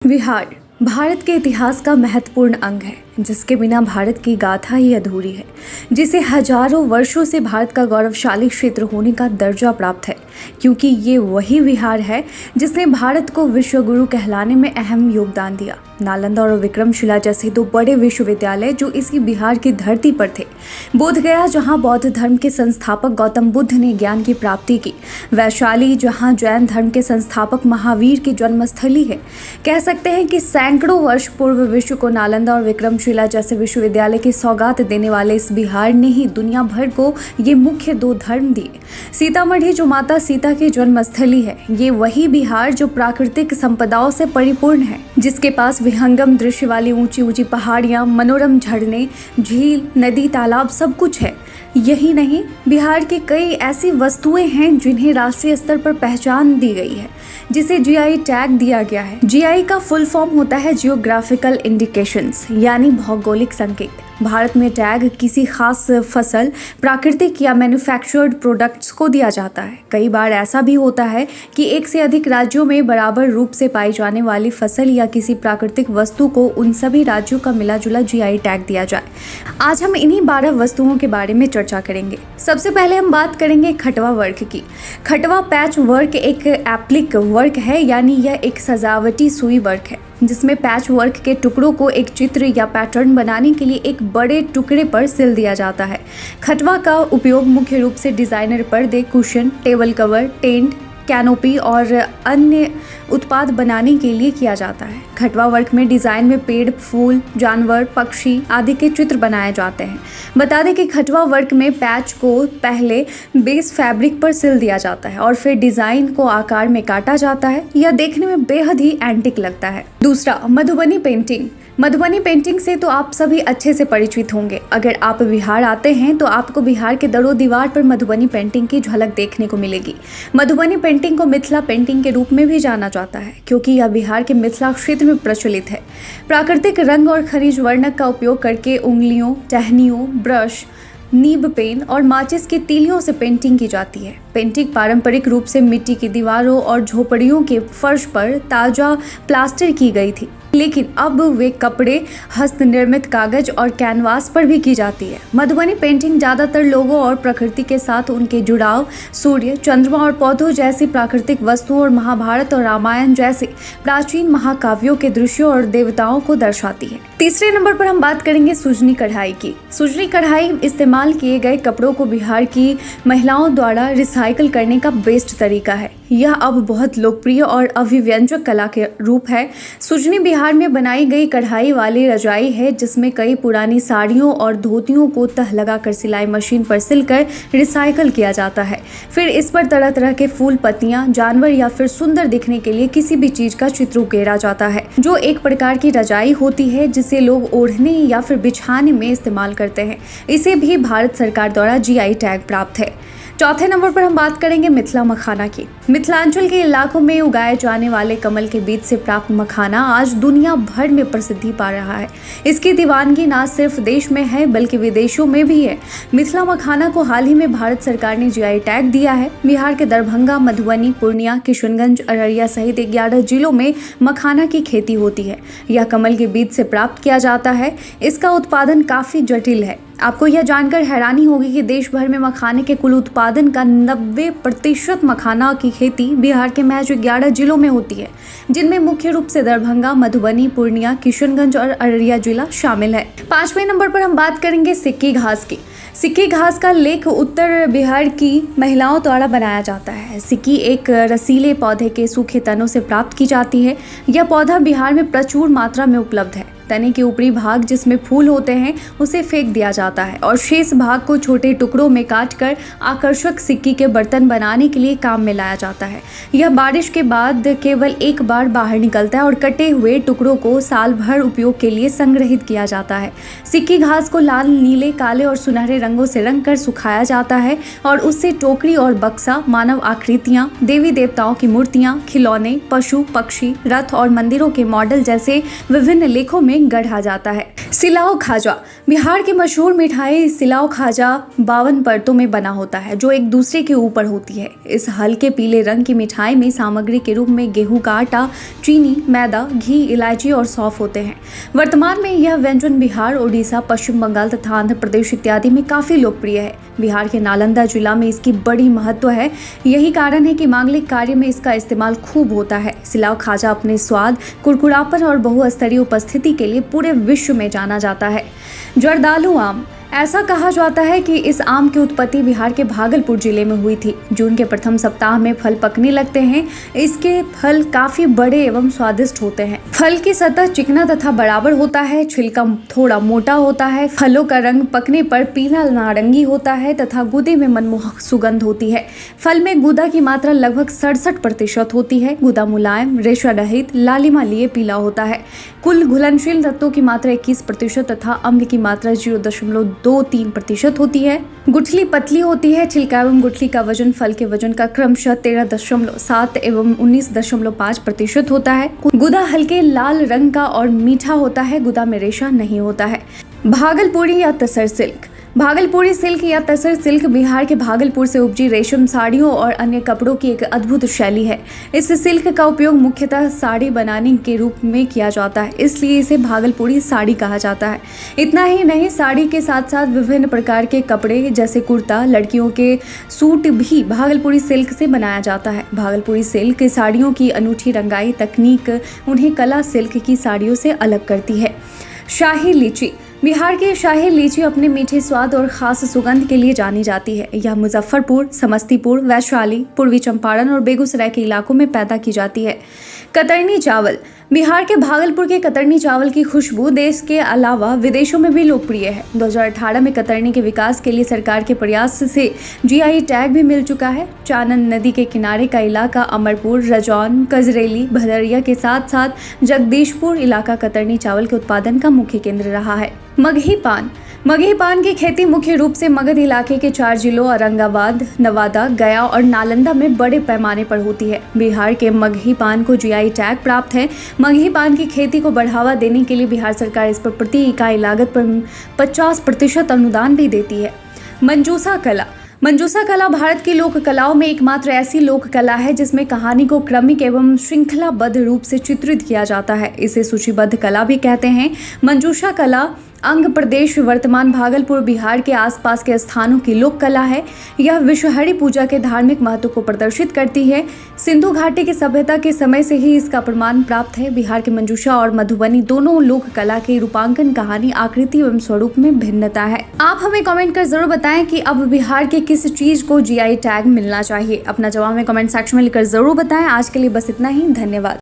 बिहार भारत के इतिहास का महत्वपूर्ण अंग है, जिसके बिना भारत की गाथा ही अधूरी है, जिसे हजारों वर्षों से भारत का गौरवशाली क्षेत्र होने का दर्जा प्राप्त है, क्योंकि ये वही बिहार है जिसने भारत को विश्व गुरु कहलाने में अहम योगदान दिया। नालंदा और विक्रमशिला जैसे दो बड़े विश्वविद्यालय जो इसी बिहार की धरती पर थे। बोधगया जहाँ बौद्ध धर्म के संस्थापक गौतम बुद्ध ने ज्ञान की प्राप्ति की, वैशाली जहाँ जैन धर्म के संस्थापक महावीर की जन्मस्थली है। कह सकते हैं कि सैकड़ों वर्ष पूर्व विश्व को नालंदा और विक्रमशिला जैसे विश्वविद्यालय की सौगात देने वाले इस बिहार ने ही दुनिया भर को ये मुख्य दो धर्म दिए। सीतामढ़ी जो माता सीता की जन्मस्थली है, ये वही बिहार जो प्राकृतिक संपदाओं से परिपूर्ण है, जिसके पास विहंगम दृश्य वाली ऊंची ऊंची पहाड़ियां, मनोरम झरने, झील, नदी, तालाब सब कुछ है। यही नहीं, बिहार की कई ऐसी वस्तुएं हैं जिन्हें राष्ट्रीय स्तर पर पहचान दी गई है, जिसे जीआई टैग दिया गया है। जीआई का फुल फॉर्म होता है जियोग्राफिकल इंडिकेशंस, यानी भौगोलिक संकेत। भारत में टैग किसी खास फसल, प्राकृतिक या मैन्युफैक्चर्ड प्रोडक्ट्स को दिया जाता है। कई बार ऐसा भी होता है कि एक से अधिक राज्यों में बराबर रूप से पाई जाने वाली फसल या किसी प्राकृतिक वस्तु को उन सभी राज्यों का मिला जुला जीआई टैग दिया जाए। आज हम इन्हीं 12 वस्तुओं के बारे में चर्चा करेंगे। सबसे पहले हम बात करेंगे खटवा वर्क की। खटवा पैच वर्क एक एप्लिक वर्क है, यानी यह एक सजावटी सुई वर्क है, जिसमें पैच वर्क के टुकड़ों को एक चित्र या पैटर्न बनाने के लिए एक बड़े टुकड़े पर सिल दिया जाता है। खटवा का उपयोग मुख्य रूप से डिजाइनर पर्दे, cushion, table cover, tent, canopy और अन्य उत्पाद बनाने के लिए किया जाता है। खटवा वर्क में डिज़ाइन में पेड़, फूल, जानवर, पक्षी आदि के चित्र बनाए जाते हैं। बता दें कि खटवा वर्क में पैच को पहले बेस फैब्रिक पर सिल दिया जाता है और फिर डिज़ाइन को आकार में काटा जाता है। यह देखने में बेहद ही एंटिक लगता है। दूसरा, मधुबनी पेंटिंग। मधुबनी पेंटिंग से तो आप सभी अच्छे से परिचित होंगे। अगर आप बिहार आते हैं तो आपको बिहार के दरों दीवार पर मधुबनी पेंटिंग की झलक देखने को मिलेगी। मधुबनी पेंटिंग को मिथिला पेंटिंग के रूप में भी जाना जाता है, क्योंकि यह बिहार के मिथिला क्षेत्र में प्रचलित है। प्राकृतिक रंग और खनिज वर्णक का उपयोग करके उंगलियों, टहनियों, ब्रश, नीब पेन और माचिस की तीलियों से पेंटिंग की जाती है। पेंटिंग पारंपरिक रूप से मिट्टी की दीवारों और झोपड़ियों के फर्श पर ताजा प्लास्टर की गई थी, लेकिन अब वे कपड़े, हस्त निर्मित कागज और कैनवास पर भी की जाती है। मधुबनी पेंटिंग ज़्यादातर लोगों और प्रकृति के साथ उनके जुड़ाव, सूर्य, चंद्रमा और पौधों जैसी प्राकृतिक वस्तुओं और महाभारत और रामायण जैसे प्राचीन महाकाव्यों के दृश्यों और देवताओं को दर्शाती है। तीसरे नंबर पर हम बात करेंगे सुजनी कढ़ाई की। सुजनी कढ़ाई इस्तेमाल किए गए कपड़ों को बिहार की महिलाओं द्वारा रिसाइकल करने का बेस्ट तरीका है। यह अब बहुत लोकप्रिय और अभिव्यंजक कला के रूप है। सुजनी बिहार में बनाई गई कढ़ाई वाली रजाई है, जिसमें कई पुरानी साड़ियों और धोतियों को तह लगाकर सिलाई मशीन पर सिलकर रिसाइकल किया जाता है। फिर इस पर तरह तरह के फूल, पत्तियां, जानवर या फिर सुंदर दिखने के लिए किसी भी चीज का चित्र उकेरा जाता है, जो एक प्रकार की रजाई होती है जिसे लोग ओढ़ने या फिर बिछाने में इस्तेमाल करते हैं। इसे भी भारत सरकार द्वारा जीआई टैग प्राप्त है। चौथे नंबर पर हम बात करेंगे मिथिला मखाना की। मिथिलांचल के इलाकों में उगाए जाने वाले कमल के बीज से प्राप्त मखाना आज दुनिया भर में प्रसिद्धि पा रहा है। इसकी दीवानगी न सिर्फ देश में है बल्कि विदेशों में भी है। मिथिला मखाना को हाल ही में भारत सरकार ने जीआई टैग दिया है। बिहार के दरभंगा, मधुबनी, पूर्णिया, किशनगंज, अररिया सहित 11 जिलों में मखाना की खेती होती है। यह कमल के बीज से प्राप्त किया जाता है। इसका उत्पादन काफी जटिल है। आपको यह जानकर हैरानी होगी कि देश भर में मखाने के कुल उत्पादन का 90% मखाना की खेती बिहार के महज 11 जिलों में होती है, जिनमें मुख्य रूप से दरभंगा, मधुबनी, पूर्णिया, किशनगंज और अररिया जिला शामिल है। 5वें नंबर पर हम बात करेंगे सिक्की घास की। सिक्की घास का लेख उत्तर बिहार की महिलाओं द्वारा बनाया जाता है। सिक्की एक रसीले पौधे के सूखे तनों से प्राप्त की जाती है। यह पौधा बिहार में प्रचुर मात्रा में उपलब्ध है। तने के ऊपरी भाग जिसमें फूल होते हैं उसे फेंक दिया जाता है और शेष भाग को छोटे टुकड़ों में काटकर आकर्षक सिक्की के बर्तन बनाने के लिए काम में लाया जाता है। यह बारिश के बाद केवल एक बार बाहर निकलता है और कटे हुए टुकड़ों को साल भर उपयोग के लिए संग्रहित किया जाता है। सिक्की घास को लाल, नीले, काले और सुनहरे रंगों से रंग कर सुखाया जाता है और उससे टोकरी और बक्सा, मानव आकृतियां, देवी देवताओं की मूर्तियां, खिलौने, पशु पक्षी, रथ और मंदिरों के मॉडल जैसे विभिन्न लेखों में में गढ़ा जाता है। सिलाव खाजा, बिहार की मशहूर मिठाई सिलाव खाजा 52 परतों में बना होता है जो एक दूसरे के ऊपर होती है। इस हल्के पीले रंग की मिठाई में सामग्री के रूप में गेहूं का आटा, चीनी, मैदा, घी, इलायची और सौंफ होते हैं। वर्तमान में यह व्यंजन बिहार, ओडिशा, पश्चिम बंगाल तथा आंध्र प्रदेश इत्यादि में काफी लोकप्रिय है। बिहार के नालंदा जिला में इसकी बड़ी महत्व है। यही कारण है कि मांगलिक कार्य में इसका इस्तेमाल खूब होता है। सिलाव खाजा अपने स्वाद, कुरकुरापन और बहुस्तरीय उपस्थिति के लिए पूरे विश्व में जाना जाता है। जर्दालू आम, ऐसा कहा जाता है कि इस आम की उत्पत्ति बिहार के भागलपुर जिले में हुई थी। जून के प्रथम सप्ताह में फल पकने लगते हैं। इसके फल काफी बड़े एवं स्वादिष्ट होते हैं। फल की सतह चिकना तथा बराबर होता है, छिलका थोड़ा मोटा होता है। फलों का रंग पकने पर पीला नारंगी होता है तथा गूदे में मनमोहक सुगंध होती है। फल में गूदा की मात्रा लगभग 67% होती है। गूदा मुलायम, रेशा रहित, लालिमा लिए पीला होता है। कुल घुलनशील तत्वों की मात्रा 21% तथा अम्ल की मात्रा 0.23% होती है। गुठली पतली होती है। छिलका एवं गुठली का वजन फल के वजन का क्रमशः 13.7 एवं 19.5% होता है। गुदा हल्के लाल रंग का और मीठा होता है। गुदा में रेशा नहीं होता है। भागलपुरी या तसर सिल्क, भागलपुरी सिल्क या तसर सिल्क बिहार के भागलपुर से उपजी रेशम साड़ियों और अन्य कपड़ों की एक अद्भुत शैली है। इस सिल्क का उपयोग मुख्यतः साड़ी बनाने के रूप में किया जाता है, इसलिए इसे भागलपुरी साड़ी कहा जाता है। इतना ही नहीं, साड़ी के साथ साथ विभिन्न प्रकार के कपड़े जैसे कुर्ता, लड़कियों के सूट भी भागलपुरी सिल्क से बनाया जाता है। भागलपुरी सिल्क साड़ियों की अनूठी रंगाई तकनीक उन्हें कला सिल्क की साड़ियों से अलग करती है। शाही लीची, बिहार की शाही लीची अपने मीठे स्वाद और खास सुगंध के लिए जानी जाती है। यह मुजफ्फरपुर, समस्तीपुर, वैशाली, पूर्वी चंपारण और बेगूसराय के इलाकों में पैदा की जाती है। कतरनी चावल, बिहार के भागलपुर के कतरनी चावल की खुशबू देश के अलावा विदेशों में भी लोकप्रिय है। 2018 में कतरनी के विकास के लिए सरकार के प्रयास से जीआई टैग भी मिल चुका है। चानन नदी के किनारे का इलाका अमरपुर, रजौन, कजरेली, भदरिया के साथ साथ जगदीशपुर इलाका कतरनी चावल के उत्पादन का मुख्य केंद्र रहा है। मगही पान, मगही पान की खेती मुख्य रूप से मगध इलाके के 4 जिलों औरंगाबाद, नवादा, गया और नालंदा में बड़े पैमाने पर होती है। बिहार के मगही पान को जीआई टैग प्राप्त है। मगही पान की खेती को बढ़ावा देने के लिए बिहार सरकार इस पर प्रति इकाई लागत पर 50% अनुदान भी देती है। मंजूसा कला, मंजूसा कला भारत की लोक कलाओं में एकमात्र ऐसी लोक कला है जिसमें कहानी को क्रमिक एवं श्रृंखलाबद्ध रूप से चित्रित किया जाता है। इसे सूचीबद्ध कला भी कहते हैं। मंजूसा कला अंग प्रदेश वर्तमान भागलपुर बिहार के आसपास के स्थानों की लोक कला है। यह विषहरी पूजा के धार्मिक महत्व को प्रदर्शित करती है। सिंधु घाटी की सभ्यता के समय से ही इसका प्रमाण प्राप्त है। बिहार के मंजूषा और मधुबनी दोनों लोक कला के रूपांकन, कहानी, आकृति एवं स्वरूप में भिन्नता है। आप हमें कमेंट कर जरूर बताएं कि अब बिहार के किस चीज को जीआई टैग मिलना चाहिए। अपना जवाब में कमेंट सेक्शन में लिखकर जरूर बताएं। आज के लिए बस इतना ही, धन्यवाद।